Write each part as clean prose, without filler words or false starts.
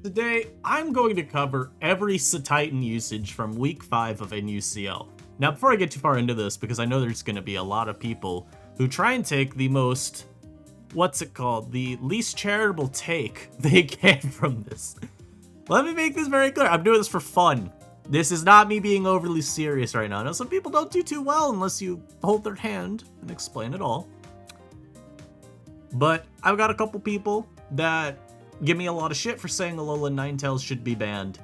Today, I'm going to cover every Cetitan usage from week 5 of NUCL. Now, before I get too far into this, because I know there's going to be a lot of people who try and take the most, the least charitable take they can from this. Let me make this very clear. I'm doing this for fun. This is not me being overly serious right now. I know some people don't do too well unless you hold their hand and explain it all. But I've got a couple people that give me a lot of shit for saying Alolan Ninetales should be banned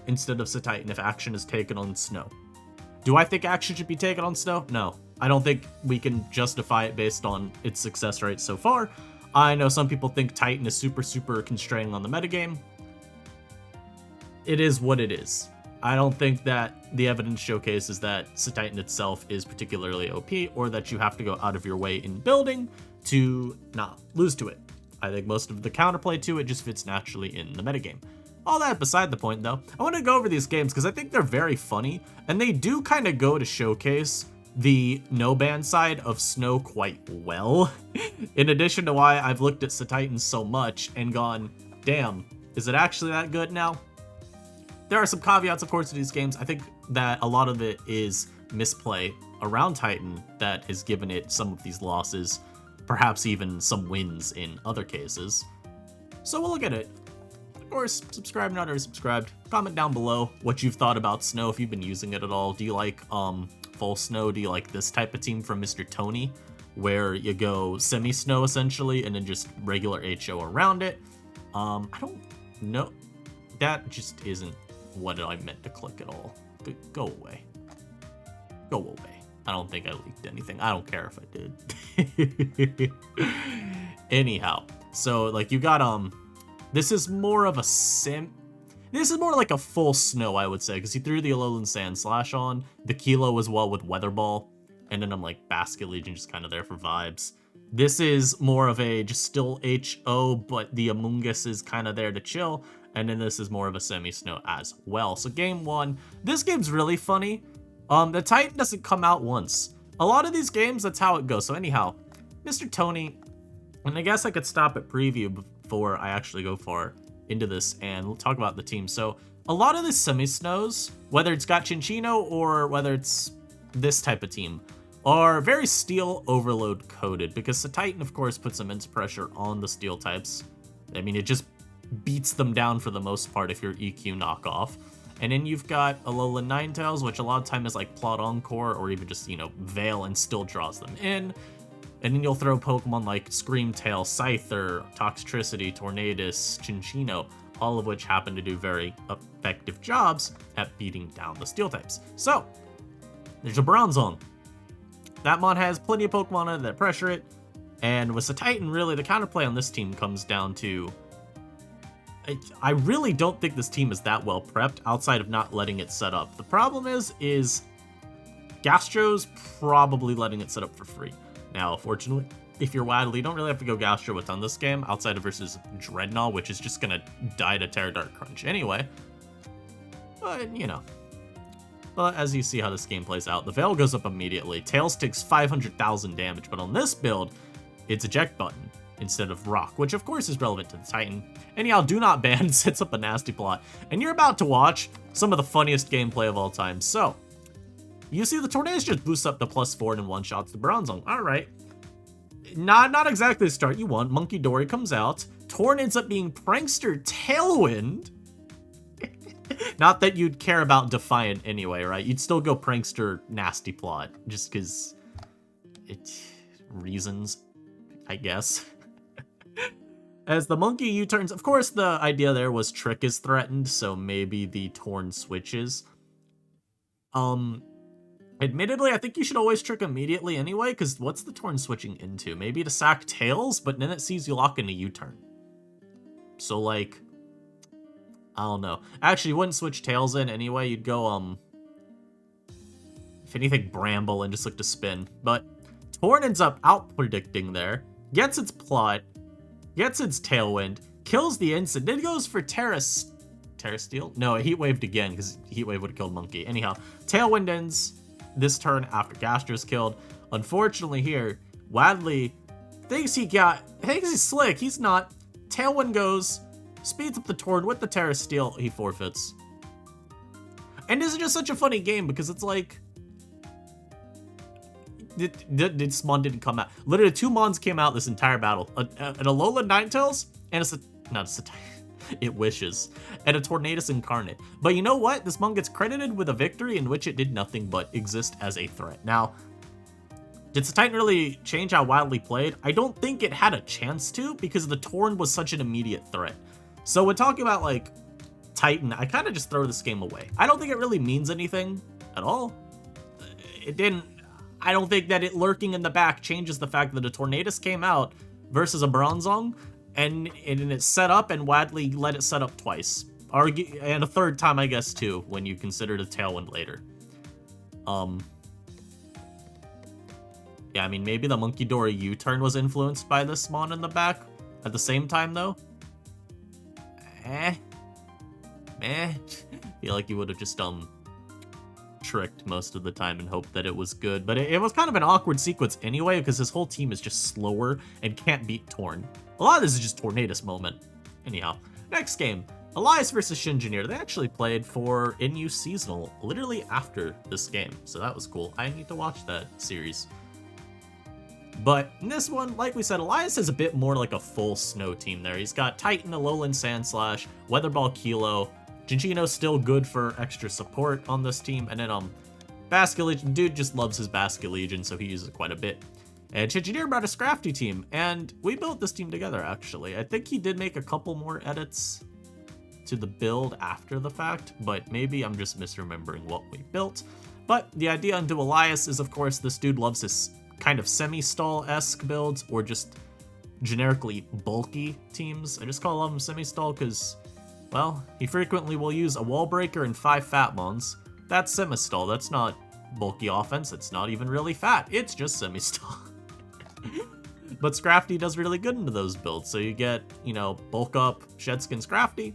instead of Cetitan if action is taken on snow. Do I think action should be taken on snow? No. I don't think we can justify it based on its success rate so far. I know some people think Titan is super constraining on the metagame. It is what it is. I don't think that the evidence showcases that Cetitan itself is particularly OP or that you have to go out of your way in building to not lose to it. I think most of the counterplay to it just fits naturally in the metagame. All that beside the point though, I want to go over these games because I think they're very funny and they do kind of go to showcase the no-ban side of Snow quite well. In addition to why I've looked at Cetitan so much and gone, damn, is it actually that good now? There are some caveats, of course, to these games. I think that a lot of it is misplay around Titan that has given it some of these losses, perhaps even some wins in other cases. So we'll look at it. Of course, subscribe, not already subscribed. Comment down below what you've thought about Snow, if you've been using it at all. Do you like full Snow? Do you like this type of team from Mr. Tony, where you go semi-Snow essentially and then just regular HO around it? I don't know. That just isn't what I meant to click at all. Go away. Go away. I don't think I leaked anything. I don't care if I did. Anyhow, so like you got this is more of a this is more like a full Snow, I would say, because he threw the Alolan Sand Slash on, the Kilo as well with Weather Ball, and then I'm like Basket Legion just kind of there for vibes. This is more of a just still HO, but the Amoonguss is kind of there to chill. And then this is more of a semi-Snow as well. So game 1, this game's really funny. The Titan doesn't come out once. A lot of these games, that's how it goes. So anyhow, Mr. Tony, and I guess I could stop at preview before I actually go far into this and we'll talk about the team. So a lot of the semi-Snows, whether it's got Chinchino or whether it's this type of team, are very Steel Overload coded because the Titan, of course, puts immense pressure on the Steel types. I mean, it just beats them down for the most part if you're EQ knockoff. And then you've got Alolan Ninetales, which a lot of time is like Plot Encore or even just, Veil and still draws them in. And then you'll throw Pokemon like Screamtail, Scyther, Toxtricity, Tornadus, Chinchino, all of which happen to do very effective jobs at beating down the Steel types. So, there's a Bronzong. That mod has plenty of Pokemon in it that pressure it. And with Cetitan, really, the counterplay on this team comes down to I really don't think this team is that well prepped outside of not letting it set up. The problem is Gastro's probably letting it set up for free. Now, fortunately, if you're Wadley, you don't really have to go Gastro a ton this game outside of versus Dreadnought, which is just going to die to Terra Dark Crunch anyway. But, But as you see how this game plays out, the Veil goes up immediately. Tails takes 500,000 damage, but on this build, it's Eject Button instead of Rock, which of course is relevant to the Titan. Anyhow, do not ban sets up a nasty plot, and you're about to watch some of the funniest gameplay of all time. So, you see the Tornadus just boosts up to +4 and one-shots the Bronzong. Alright. Not exactly the start you want. Monkey Dory comes out. Torn ends up being Prankster Tailwind. Not that you'd care about Defiant anyway, right? You'd still go Prankster Nasty Plot, just because reasons, I guess. As the monkey U-turns, of course, the idea there was Trick is threatened, so maybe the Torn switches. Admittedly, I think you should always Trick immediately anyway, because what's the Torn switching into? Maybe to sack Tails, but then it sees you lock in a U-turn. So, like, I don't know. Actually, you wouldn't switch Tails in anyway. You'd go, if anything, Bramble and just look to spin. But Torn ends up out-predicting there, gets its plot, gets its Tailwind, kills the instant, then goes for Terra Steel? No, it Heat Waved again, because Heat Wave would have killed Monkey. Anyhow, Tailwind ends this turn after Gastro's killed. Unfortunately here, Wadley thinks he's slick. He's not. Tailwind goes, speeds up the Torn with the Terra Steel, he forfeits. And this is just such a funny game because it's like... This Mon didn't come out. Literally 2 Mons came out this entire battle. An Alolan Ninetales and not a Cetitan. It wishes. And a Tornadus Incarnate. But you know what? This Mon gets credited with a victory in which it did nothing but exist as a threat. Now, did Cetitan really change how Wadley played? I don't think it had a chance to because the Torn was such an immediate threat. So when talking about like Titan, I kind of just throw this game away. I don't think it really means anything at all. It didn't. I don't think that it lurking in the back changes the fact that a Tornadus came out versus a Bronzong, and it's set up, and Wadley let it set up twice. And a third time, I guess, too, when you consider the Tailwind later. Yeah, I mean, maybe the Munkidori U-turn was influenced by this Mon in the back. At the same time, though, feel like you would have just, tricked most of the time and hoped that it was good. But it was kind of an awkward sequence anyway, because his whole team is just slower and can't beat Torn. A lot of this is just Tornadus moment. Anyhow, next game, Elias versus Shengineer. They actually played for NU Seasonal literally after this game, so that was cool. I need to watch that series. But in this one, like we said, Elias is a bit more like a full snow team there. He's got Titan, Alolan Sandslash, Weatherball Kilo. Gingino's still good for extra support on this team. And then Basculegion, dude just loves his Basculegion, so he uses it quite a bit. And Shengineer brought a Scrafty team, and we built this team together, actually. I think he did make a couple more edits to the build after the fact, but maybe I'm just misremembering what we built. But the idea into Elias is, of course, this dude loves his kind of semi-stall-esque builds, or just generically bulky teams. I just call them semi-stall because, well, he frequently will use a wall breaker and 5 fat mons. That's semi-stall. That's not bulky offense. It's not even really fat. It's just semi-stall. But Scrafty does really good into those builds. So you get, you know, bulk up Shedskin Scrafty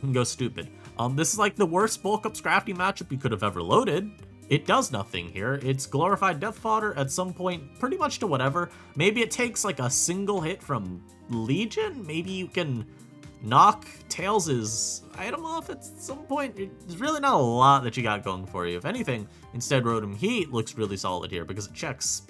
and go stupid. This is like the worst bulk up Scrafty matchup you could have ever loaded. It does nothing here. It's glorified death fodder at some point, pretty much to whatever. Maybe it takes like a single hit from Legion. Maybe you can knock Tails' item off at some point. There's really not a lot that you got going for you. If anything, instead Rotom Heat looks really solid here because it checks,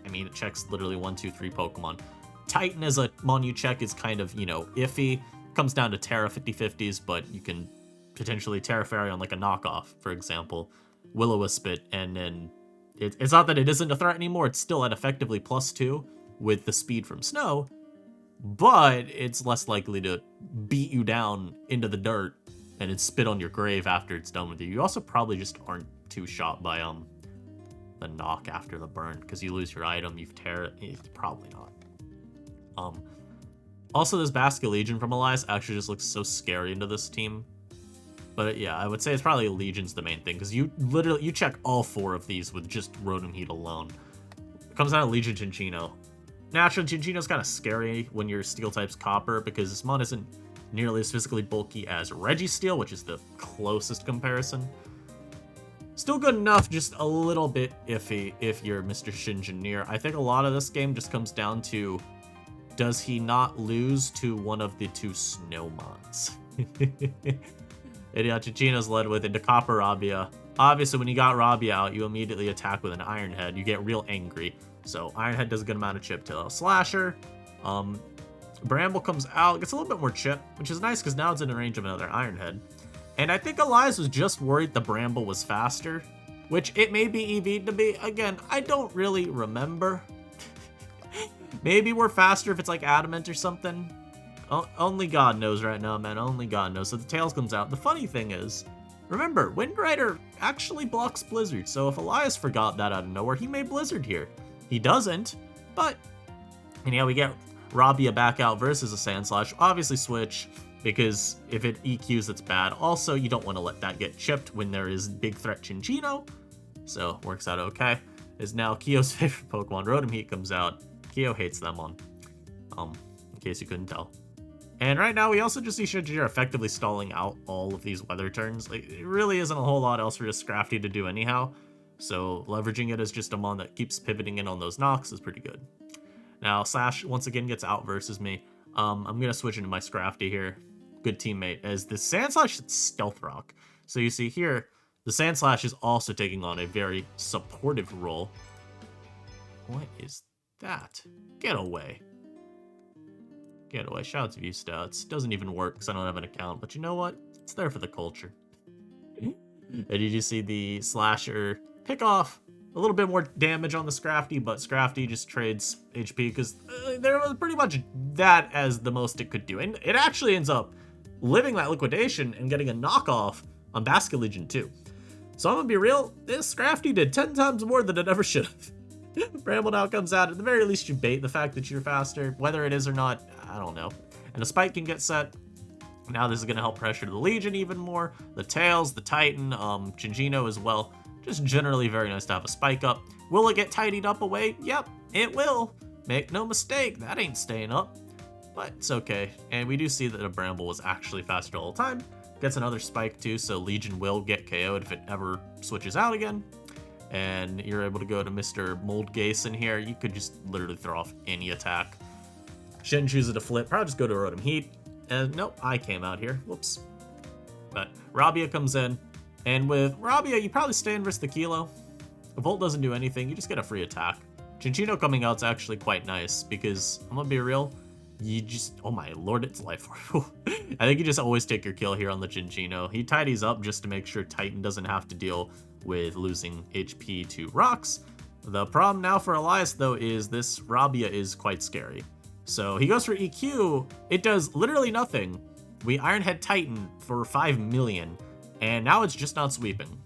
I mean, it checks literally 1, 2, 3 Pokemon. Titan as a mon you check is kind of, you know, iffy. Comes down to Terra 50-50s, but you can potentially Terra Fairy on like a knockoff, for example. Will-O-Wisp it, and then it's not that it isn't a threat anymore. It's still at effectively +2 with the speed from Snow, but it's less likely to beat you down into the dirt and it spit on your grave after it's done with you. You also probably just aren't too shot by the knock after the burn because you lose your item. You've Terra. It's probably not. Also, this Basculegion from Elias actually just looks so scary into this team. But yeah, I would say it's probably Legion's the main thing, because you check all 4 of these with just Rotom Heat alone. It comes down to Legion Gingino. Naturally, Gingino's kind of scary when you're Steel type's Copper, because this mon isn't nearly as physically bulky as Registeel, which is the closest comparison. Still good enough, just a little bit iffy if you're Mr. Shengineer. I think a lot of this game just comes down to, does he not lose to one of the 2 Snowmons? And yeah, Gingino's led with into Copper Rabia. Obviously, when you got Rabia out, you immediately attack with an Iron Head. You get real angry. So Iron Head does a good amount of chip to a Slasher. Bramble comes out, gets a little bit more chip, which is nice because now it's in the range of another Iron Head. And I think Elias was just worried the Bramble was faster, which it may be EV'd to be. Again, I don't really remember. Maybe we're faster if it's like Adamant or something. Only God knows right now, man. Only God knows. So the Tails comes out. The funny thing is, remember, Wind Rider actually blocks Blizzard. So if Elias forgot that out of nowhere, he may Blizzard here. He doesn't, but anyhow, we get Rabia back out versus a Sandslash. Obviously switch, because if it EQs, it's bad. Also, you don't want to let that get chipped when there is big threat Gingino. So works out okay. Is now Kyo's favorite Pokemon. Rotom Heat comes out. Kyo hates them on. In case you couldn't tell. And right now, we also just see Shengineer effectively stalling out all of these weather turns. Like, it really isn't a whole lot else for just Scrafty to do anyhow. So leveraging it as just a mon that keeps pivoting in on those knocks is pretty good. Now, Sash once again gets out versus me. I'm going to switch into my Scrafty here. good teammate, as the Sandslash is Stealth Rock. So you see here, the Sandslash is also taking on a very supportive role. What is that? Get away. Get away. Shout out to View Stats. Doesn't even work because I don't have an account, but you know what? It's there for the culture. And did you see the Slasher pick off a little bit more damage on the Scrafty, but Scrafty just trades HP because there was pretty much that as the most it could do. And it actually ends up living that liquidation and getting a knockoff on Basket Legion too. So I'm gonna be real, this Scrafty did 10 times more than it ever should have. Bramble now comes out. At the very least, you bait the fact that you're faster. Whether it is or not, I don't know. And a spike can get set. Now this is going to help pressure the Legion even more. The Tails, the Titan, Gingino as well. Just generally very nice to have a spike up. Will it get tidied up away? Yep, it will. Make no mistake, that ain't staying up. But it's okay. And we do see that a Bramble was actually faster all the time. Gets another spike too, so Legion will get KO'd if it ever switches out again. And you're able to go to Mr. Mold Gase in here. You could just literally throw off any attack. Shen chooses to flip. Probably just go to Rotom Heat. And nope, I came out here. Whoops. But Rabia comes in. And with Rabia, you probably stand versus the Kilo. If Volt doesn't do anything, you just get a free attack. Chinchino coming out's actually quite nice because, I'm gonna be real, you just, oh my lord, it's life form. I think you just always take your kill here on the Chinchino. He tidies up just to make sure Titan doesn't have to deal with losing HP to rocks. The problem now for Elias though is this Rabia is quite scary. So he goes for EQ, it does literally nothing. We Ironhead Titan for 5 million, and now it's just not sweeping.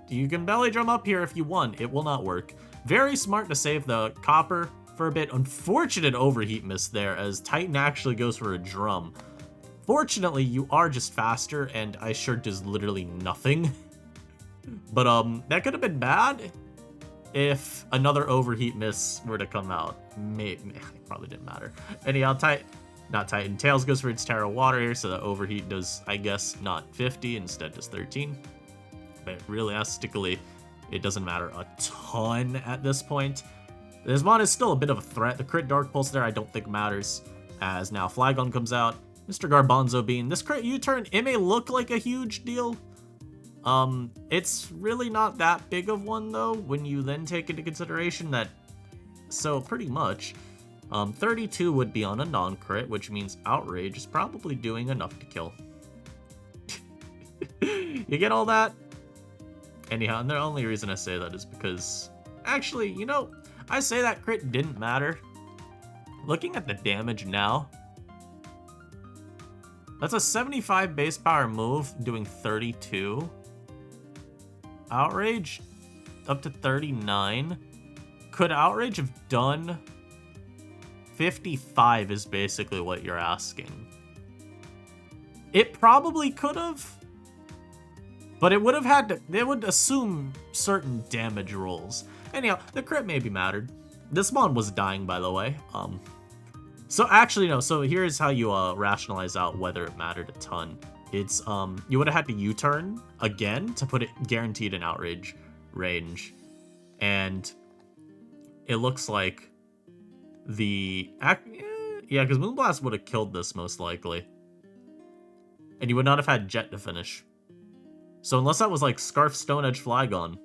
You can belly drum up here if you want, it will not work. Very smart to save the copper for a bit. Unfortunate overheat miss there as Titan actually goes for a drum. Fortunately, you are just faster, and Ice Shard does literally nothing. But that could have been bad if another overheat miss were to come out. Maybe, it probably didn't matter. Anyhow, not Titan. Tails goes for its Terra Water here, so the overheat does, I guess, not 50, instead does 13. But realistically, it doesn't matter a ton at this point. This mon is still a bit of a threat. The crit Dark Pulse there I don't think matters, as now Flygon comes out. Mr. Garbanzo Bean. This crit U-turn, it may look like a huge deal. It's really not that big of one though, when you then take into consideration that, so pretty much, 32 would be on a non-crit, which means Outrage is probably doing enough to kill. You get all that? Anyhow, and the only reason I say that is because, actually, you know, I say that crit didn't matter. Looking at the damage now, that's a 75 base power move doing 32. Outrage up to 39. Could Outrage have done 55 is basically what you're asking. It probably could have, but it would have had to, they would assume certain damage rolls. Anyhow, the crit maybe mattered. This mon was dying, by the way. So actually, no, so here's how you rationalize out whether it mattered a ton. It's, you would have had to U-turn again to put it guaranteed in Outrage range. And it looks like the, yeah, because Moonblast would have killed this most likely. And you would not have had Jet to finish. So unless that was like Scarf Stone Edge Flygon,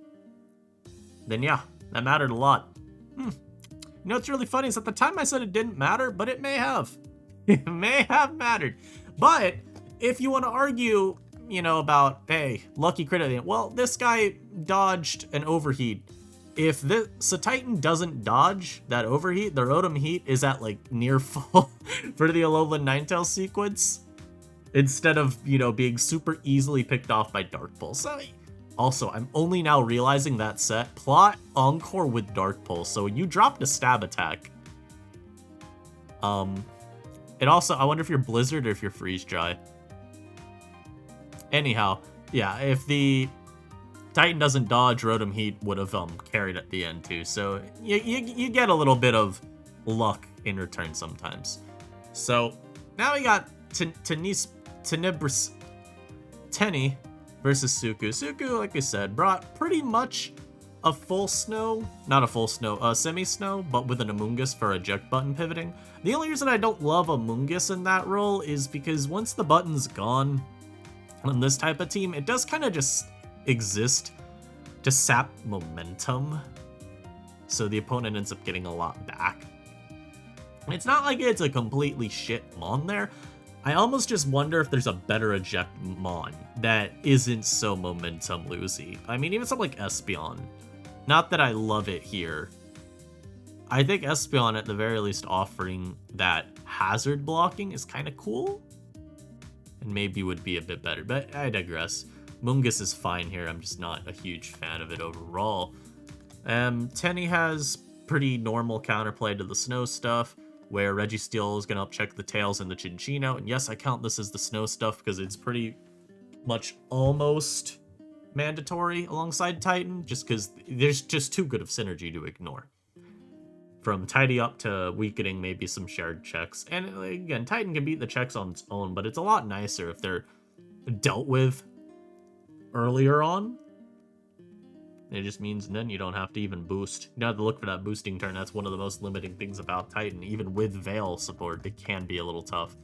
then yeah, that mattered a lot. You know what's really funny is at the time I said it didn't matter, but it may have. It may have mattered. But if you want to argue, you know, about, hey, lucky crit at the end, well, this guy dodged an overheat. If the Cetitan doesn't dodge that overheat, the Rotom Heat is at like near full for the Alolan Ninetales sequence, instead of, you know, being super easily picked off by Dark Pulse. So, also, I'm only now realizing that set. Plot Encore with Dark Pulse, so you dropped a stab attack. And also, I wonder if you're Blizzard or if you're Freeze Dry. Anyhow, yeah, if the Titan doesn't dodge, Rotom Heat would have carried at the end too. So you get a little bit of luck in return sometimes. So now we got Tenebricite versus Soucou. Soucou, like I said, brought pretty much a full snow, not a full snow, a semi-snow, but with an Amoongus for eject button pivoting. The only reason I don't love Amoongus in that role is because once the button's gone on this type of team, it does kind of just exist to sap momentum, so the opponent ends up getting a lot back. It's not like it's a completely shit mon there. I almost just wonder if there's a better eject mon that isn't so momentum losey. I mean, even something like Espeon. Not that I love it here. I think Espeon, at the very least, offering that hazard blocking is kind of cool. And maybe would be a bit better, but I digress. Mungus is fine here, I'm just not a huge fan of it overall. Tenny has pretty normal counterplay to the snow stuff, where Registeel is going to upcheck the tails and the Chinchino. And yes, I count this as the snow stuff because it's pretty much almost mandatory alongside Titan, just because there's just too good of synergy to ignore. From tidy up to weakening, maybe some shared checks. And again, Titan can beat the checks on its own, but it's a lot nicer if they're dealt with earlier on. It just means then you don't have to even boost. You don't have to look for that boosting turn. That's one of the most limiting things about Titan. Even with Veil support, it can be a little tough.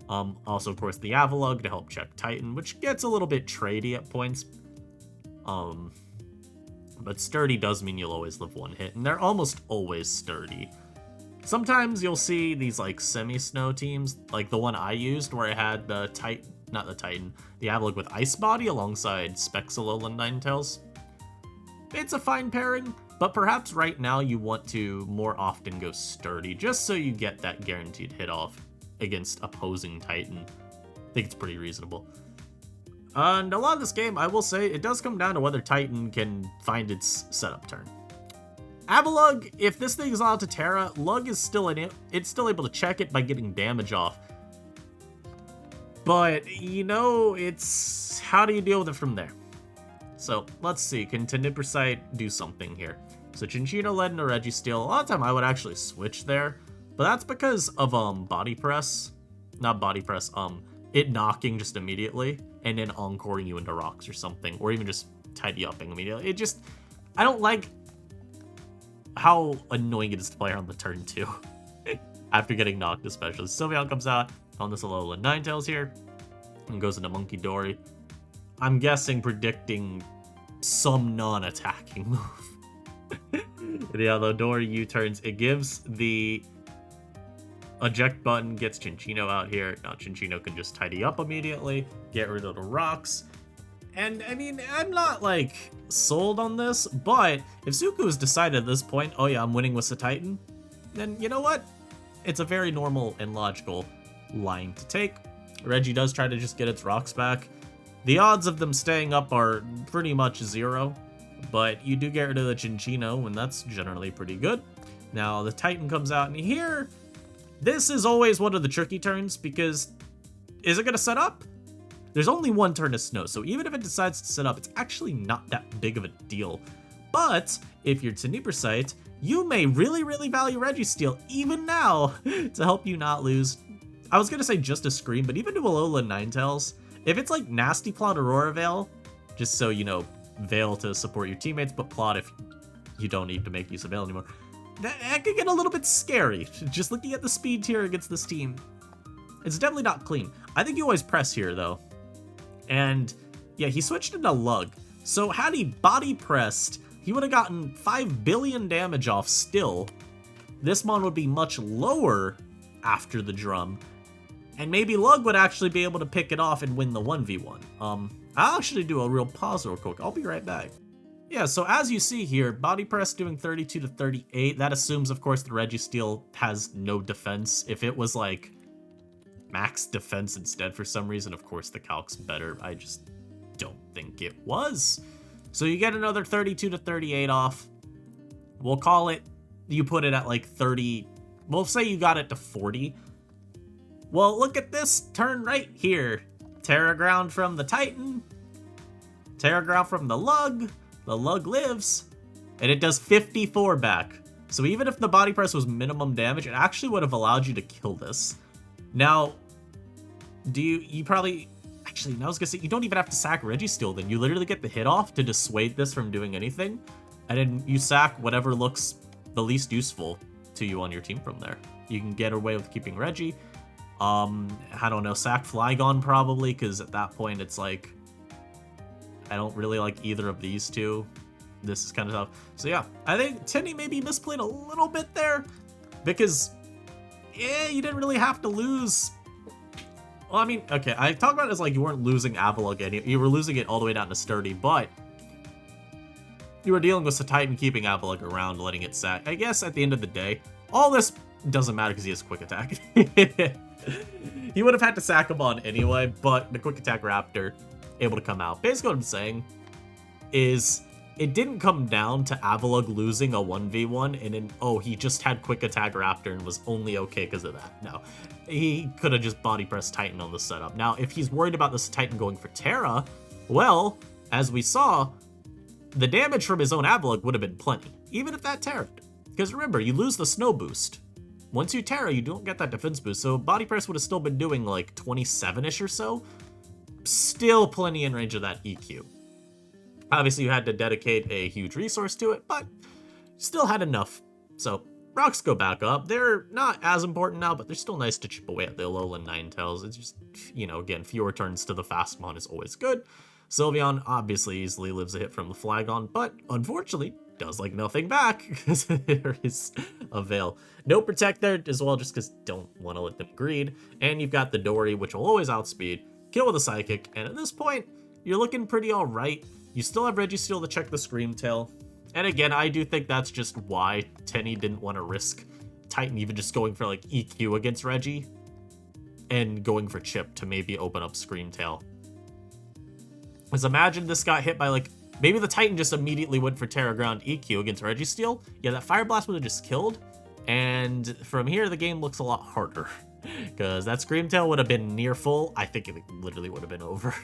Also, of course, the Avalugg to help check Titan, which gets a little bit tradey at points. But sturdy does mean you'll always live one hit, and they're almost always sturdy. Sometimes you'll see these like semi-snow teams, like the one I used where I had the the Avalugg with Ice Body alongside Spexalolan Ninetales. It's a fine pairing, but perhaps right now you want to more often go sturdy, just so you get that guaranteed hit off against opposing Titan. I think it's pretty reasonable. And a lot of this game, I will say, it does come down to whether Titan can find its setup turn. Avalugg, if this thing is allowed to Terra, Lug is still in it. It's still able to check it by getting damage off. But, you know, it's... how do you deal with it from there? So, let's see. Can Tenebricite do something here? So, Chinchino led into Registeel. A lot of time I would actually switch there. But that's because of, body press. Not body press, it knocking just immediately. And then encoring you into rocks or something. Or even just tidy upping immediately. It just... I don't like how annoying it is to play on the turn 2. After getting knocked, especially. Sylveon comes out on this Alolan Ninetales here. And goes into Monkey Dory. I'm guessing predicting some non-attacking move. Yeah, though Dory U-turns. It gives the eject button, gets Chinchino out here. Now Chinchino can just tidy up immediately, get rid of the rocks. And, I mean, I'm not, like, sold on this, but if Soucou has decided at this point, oh yeah, I'm winning with Cetitan, then you know what? It's a very normal and logical line to take. Reggie does try to just get its rocks back. The odds of them staying up are pretty much 0, but you do get rid of the Chinchino, and that's generally pretty good. Now, the Titan comes out, and here, this is always one of the tricky turns, because is it going to set up? There's only one turn of snow, so even if it decides to set up, it's actually not that big of a deal. But if you're Tenebricite, you may really, really value Registeel, even now, to help you not lose. I was going to say just a Scream, but even to Alolan Ninetales, if it's like Nasty Plot Aurora Veil, just so, you know, Veil to support your teammates, but Plot if you don't need to make use of Veil anymore, that could get a little bit scary. Just looking at the speed tier against this team, it's definitely not clean. I think you always press here, though. And, yeah, he switched into Lug. So had he body pressed, he would have gotten 5 billion damage off still. This mon would be much lower after the drum. And maybe Lug would actually be able to pick it off and win the 1v1. I'll actually do a real pause real quick. I'll be right back. Yeah, so as you see here, body press doing 32 to 38. That assumes, of course, the Registeel has no defense. If it was like max defense instead for some reason, of course the calc's better. I just don't think it was. So you get another 32 to 38 off. We'll call it, you put it at like 30. We'll say you got it to 40. Well, look at this turn right here. Terra Ground from the Titan. Terra Ground from the Lug. The Lug lives. And it does 54 back. So even if the body press was minimum damage, it actually would have allowed you to kill this. Now, you probably... Actually, I was going to say, you don't even have to sack Registeel then. You literally get the hit off to dissuade this from doing anything. And then you sack whatever looks the least useful to you on your team from there. You can get away with keeping Reggie. I don't know, sack Flygon probably, because at that point it's like, I don't really like either of these two. This is kind of tough. So yeah, I think Tenny maybe misplayed a little bit there, because, yeah, you didn't really have to lose. Well, I mean, okay, I talk about it as like you weren't losing Avalugg, you were losing it all the way down to Sturdy, but you were dealing with Cetitan keeping Avalugg around, letting it sack. I guess at the end of the day, all this doesn't matter because he has quick attack. He would have had to sack him on anyway, but the quick attack Raptor able to come out. Basically what I'm saying is it didn't come down to Avalugg losing a 1v1 and then, oh, he just had quick attack Raptor and was only okay because of that. No, he could have just body pressed Titan on the setup. Now, if he's worried about this Titan going for Terra, well, as we saw, the damage from his own Avalugg would have been plenty, even if that Terra. Because remember, you lose the snow boost. Once you Terra, you don't get that defense boost, so body press would have still been doing like 27-ish or so. Still plenty in range of that EQ. Obviously, you had to dedicate a huge resource to it, but still had enough. So, rocks go back up. They're not as important now, but they're still nice to chip away at the Alolan Ninetales. It's just, you know, again, fewer turns to the Fastmon is always good. Sylveon obviously easily lives a hit from the Flygon, but unfortunately, does like nothing back because there is a Veil. No Protect there as well, just because don't want to let them greed. And you've got the Dory, which will always outspeed, kill with a Psychic, and at this point, you're looking pretty alright. You still have Registeel to check the Scream Tail. And again, I do think that's just why Tenny didn't want to risk Titan even just going for like EQ against Reggie and going for Chip to maybe open up Scream Tail. Because imagine this got hit by like, maybe the Titan just immediately went for Terra Ground EQ against Registeel. Yeah, that Fire Blast would have just killed. And from here, the game looks a lot harder. Because that Scream Tail would have been near full. I think it literally would have been over.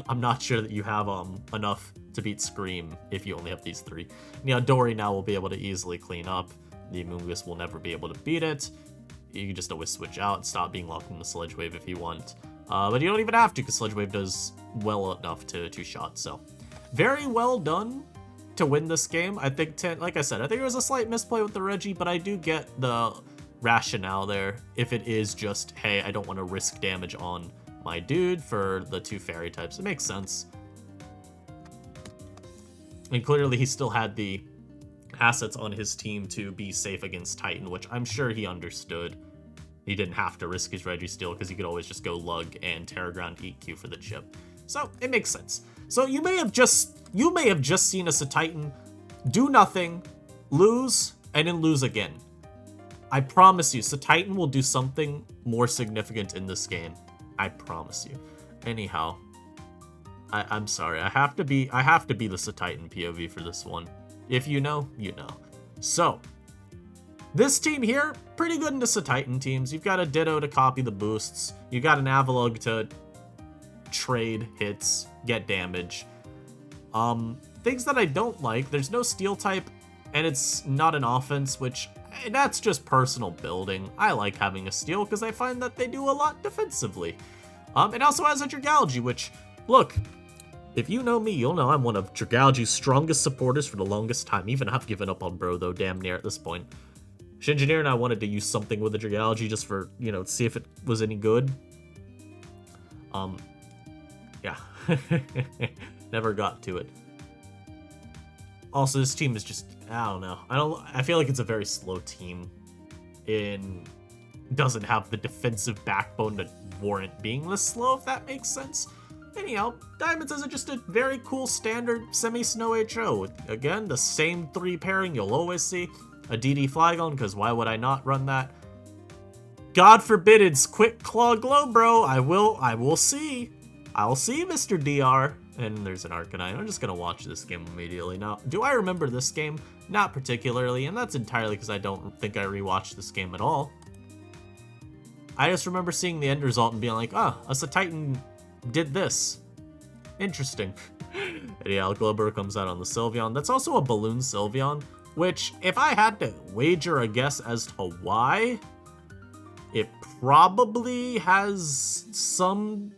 I'm not sure that you have enough to beat Scream if you only have these three. Yeah, Dory now will be able to easily clean up. The Amoonguss will never be able to beat it. You can just always switch out, stop being locked in the Sledge Wave if you want. But you don't even have to, because Sledge Wave does well enough to two-shot, so. Very well done to win this game. I think, like I said, I think it was a slight misplay with the Reggie, but I do get the rationale there. If it is just, hey, I don't want to risk damage on my dude for the two fairy types. It makes sense. And clearly he still had the assets on his team to be safe against Titan, which I'm sure he understood. He didn't have to risk his Registeel because he could always just go Lug and Terra Ground EQ for the chip. So it makes sense. So you may have just seen a Cetitan do nothing, lose, and then lose again. I promise you, Cetitan will do something more significant in this game. I promise you. Anyhow, I'm sorry. I have to be the Cetitan POV for this one. If you know, you know. So, this team here, pretty good into Cetitan teams. You've got a Ditto to copy the boosts. You got an Avalugg to trade hits, get damage. Things that I don't like, there's no Steel type, and it's not an offense, which that's just personal building. I like having a Steel because I find that they do a lot defensively. It also has a Dragalge, which, look, if you know me, you'll know I'm one of Dragalge's strongest supporters for the longest time. Even I've given up on Bro, though, damn near at this point. Shengineer and I wanted to use something with the Dragalge just for, you know, see if it was any good. Yeah. Never got to it. Also, this team is just, I don't know. I feel like it's a very slow team. Doesn't have the defensive backbone to warrant being this slow, if that makes sense. Anyhow, Diamonds is just a very cool standard semi-snow HO. Again, the same 3 pairing you'll always see. A DD Flygon, because why would I not run that? God forbid it's Quick Claw Glow, bro. I will see. I'll see, Mr. DR. And there's an Arcanine. I'm just going to watch this game immediately. Now, do I remember this game? Not particularly, and that's entirely because I don't think I rewatched this game at all. I just remember seeing the end result and being like, ah, a Cetitan did this. Interesting. Yeah, Globber comes out on the Sylveon. That's also a Balloon Sylveon, which, if I had to wager a guess as to why, it probably has some...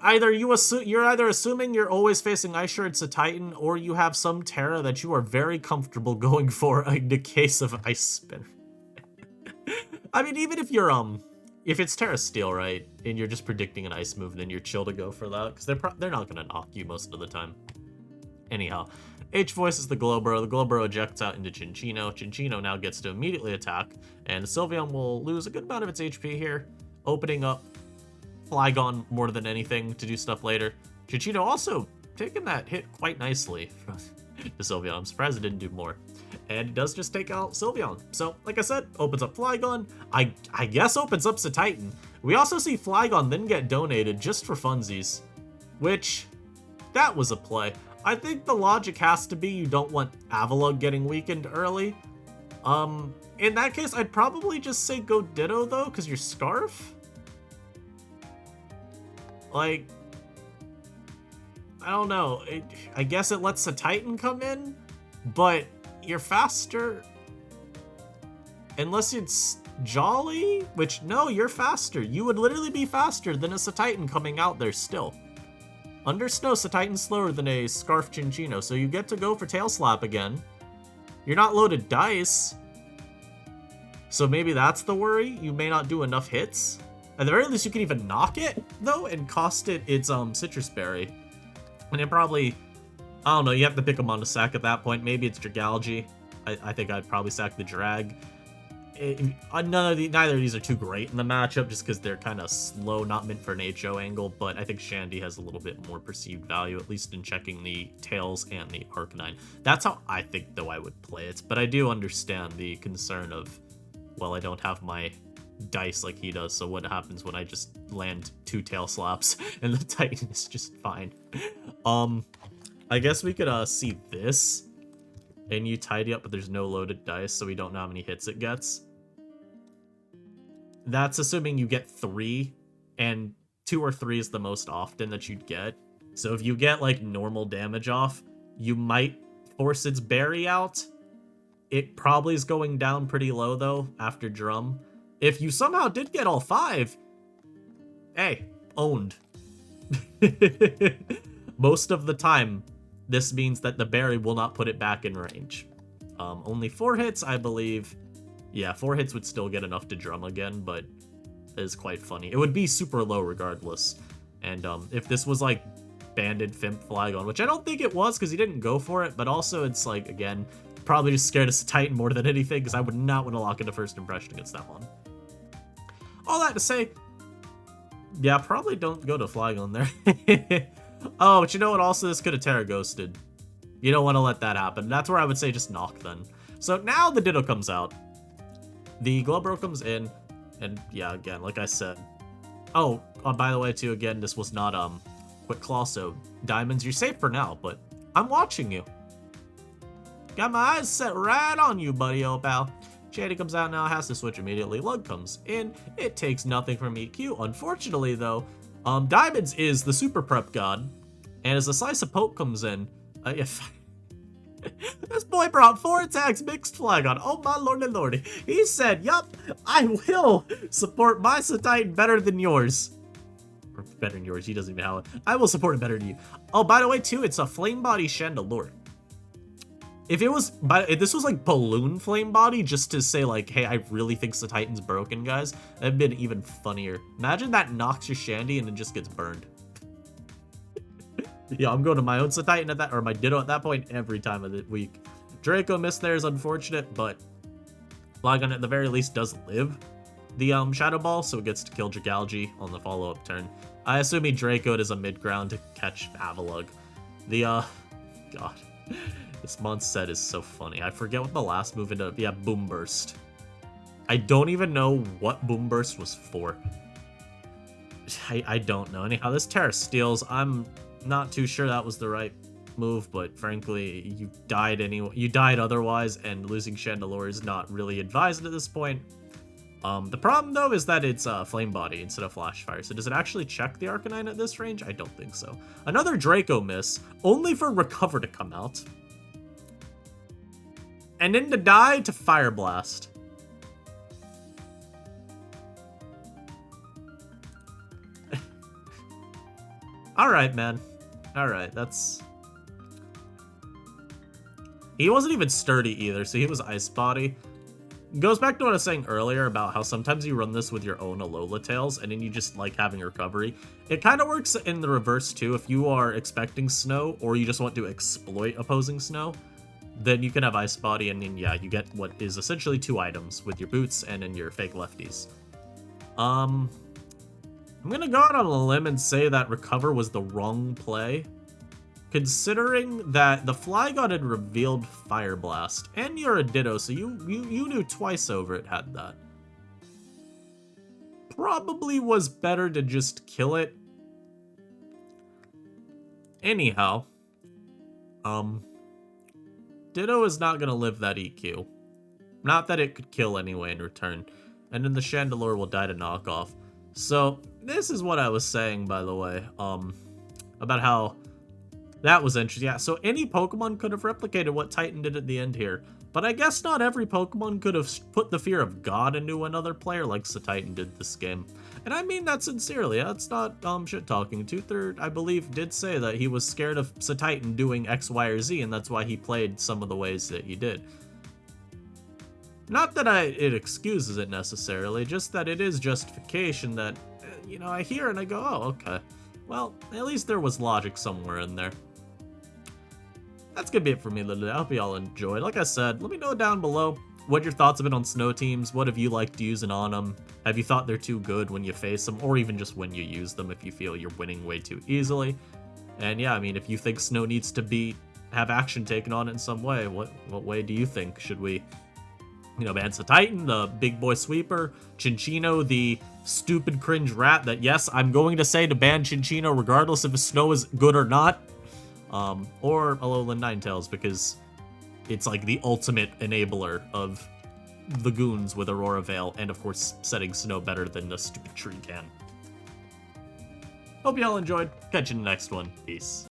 you're either assuming you're always facing Ice Shards a Titan, or you have some Terra that you are very comfortable going for in the case of Ice Spinner. I mean, even if you're if it's Terra Steel, right, and you're just predicting an ice move, then you're chill to go for that, because they're not gonna knock you most of the time. Anyhow, H voices the Glowbro. The Glowbro ejects out into Cinccino. Cinccino now gets to immediately attack, and Sylveon will lose a good amount of its HP here, opening up Flygon more than anything to do stuff later. Cinccino also taking that hit quite nicely to Sylveon. I'm surprised it didn't do more. And it does just take out Sylveon. So, like I said, opens up Flygon. I guess opens up Cetitan. We also see Flygon then get donated just for funsies, which, that was a play. I think the logic has to be you don't want Avalugg getting weakened early. In that case, I'd probably just say go Ditto, though, because you're Scarf. Like, I don't know. I guess it lets Cetitan come in, but you're faster. Unless it's Jolly, which, no, you're faster. You would literally be faster than a Cetitan coming out there still. Under Snow, Cetitan's slower than a Scarf Cinccino, so you get to go for Tail Slap again. You're not loaded dice, so maybe that's the worry. You may not do enough hits. At the very least, you can even knock it, though, and cost it its Citrus Berry. And it probably, I don't know, you have to pick them on the sack at that point. Maybe it's Dragalge. I think I'd probably sack the Drag. Neither of these are too great in the matchup, just because they're kind of slow, not meant for an HO angle, but I think Shandy has a little bit more perceived value, at least in checking the Tails and the Arcanine. That's how I think, though, I would play it, but I do understand the concern of, well, I don't have my dice like he does, so what happens when I just land 2 Tail Slaps and the Titan is just fine? I guess we could see this, and you tidy up, but there's no loaded dice, so we don't know how many hits it gets. That's assuming you get 3, and 2 or 3 is the most often that you'd get. So if you get, like, normal damage off, you might force its berry out. It probably is going down pretty low, though, after Drum. If you somehow did get all 5, hey, owned. Most of the time, this means that the berry will not put it back in range. Only 4 hits, I believe. Yeah, 4 hits would still get enough to Drum again, but it is quite funny. It would be super low regardless. And if this was like Banded Fimp Flygon, which I don't think it was because he didn't go for it, but also it's like, again, probably just scared of Titan more than anything, because I would not want to lock into first impression against that one. All that to say, yeah, probably don't go to Flygon there. Oh, but you know what? Also, this could have Terra Ghosted. You don't want to let that happen. That's where I would say just knock then. So now the Ditto comes out. The Glowbro comes in, and yeah, again, like I said. Oh, by the way, too, again, this was not Quick Claw, so Diamonds, you're safe for now, but I'm watching you. Got my eyes set right on you, buddy, old pal. Shady comes out now, has to switch immediately. Lug comes in. It takes nothing from EQ. Unfortunately, though, Diamonds is the super prep god, and as the Slice of Poke comes in, if this boy brought 4 attacks mixed Flygon. Oh my lordy lordy. He said, yup, I will support my Cetitan better than yours. Or better than yours, he doesn't even have it. I will support it better than you. Oh, by the way, too, it's a Flame Body Chandelure. If it was, if this was like Balloon Flame Body, just to say like, hey, I really think Cetitan's broken, guys, that'd been even funnier. Imagine that knocks your Shandy and it just gets burned. Yeah, I'm going to my own Cetitan at that, or my Ditto at that point every time of the week. Draco missed there is unfortunate, but Flygon at the very least does live the Shadow Ball, so it gets to kill Dragalge on the follow-up turn. I assume he Draco'd as a mid-ground to catch Avalugg. The, God. This month set is so funny. I forget what the last move ended up. Yeah, Boom Burst. I don't even know what Boom Burst was for. I don't know. Anyhow, this Terra Steals. I'm not too sure that was the right move, but frankly, you died anyway. You died otherwise, and losing Chandelure is not really advised at this point. The problem, though, is that it's Flame Body instead of Flash Fire. So does it actually check the Arcanine at this range? I don't think so. Another Draco miss, only for Recover to come out. And then to die to Fire Blast. Alright, man. Alright, that's... He wasn't even sturdy either, so he was Ice Body. Goes back to what I was saying earlier about how sometimes you run this with your own Alola tails, and then you just like having recovery. It kind of works in the reverse too. If you are expecting snow, or you just want to exploit opposing snow, then you can have Ice Body, and then yeah, you get what is essentially 2 items with your boots and then your fake lefties. I'm gonna go out on a limb and say that Recover was the wrong play, considering that the Fly God had revealed Fire Blast, and you're a Ditto, so you knew twice over it had that. Probably was better to just kill it. Anyhow, Ditto is not gonna live that EQ. Not that it could kill anyway in return, and then the Chandelure will die to knockoff. So, this is what I was saying, by the way, about how that was interesting. Yeah, so any Pokemon could have replicated what Titan did at the end here, but I guess not every Pokemon could have put the fear of God into another player like Cetitan did this game. And I mean that sincerely, that's not shit-talking. Tuthur, I believe, did say that he was scared of Cetitan doing X, Y, or Z, and that's why he played some of the ways that he did. Not that it excuses it necessarily, just that it is justification that, you know, I hear and I go, oh, okay. Well, at least there was logic somewhere in there. That's gonna be it for me today. I hope you all enjoyed. Like I said, let me know down below what your thoughts have been on snow teams. What have you liked using on them? Have you thought they're too good when you face them, or even just when you use them if you feel you're winning way too easily? And yeah, I mean, if you think snow needs to have action taken on it in some way, what way do you think? Should we, you know, ban Cetitan, the big boy sweeper, Chinchino, the stupid cringe rat that, yes, I'm going to say to ban Chinchino regardless if his snow is good or not, or Alolan Ninetales, because it's like the ultimate enabler of the goons with Aurora Veil, and of course setting snow better than the stupid tree can. Hope y'all enjoyed. Catch you in the next one. Peace.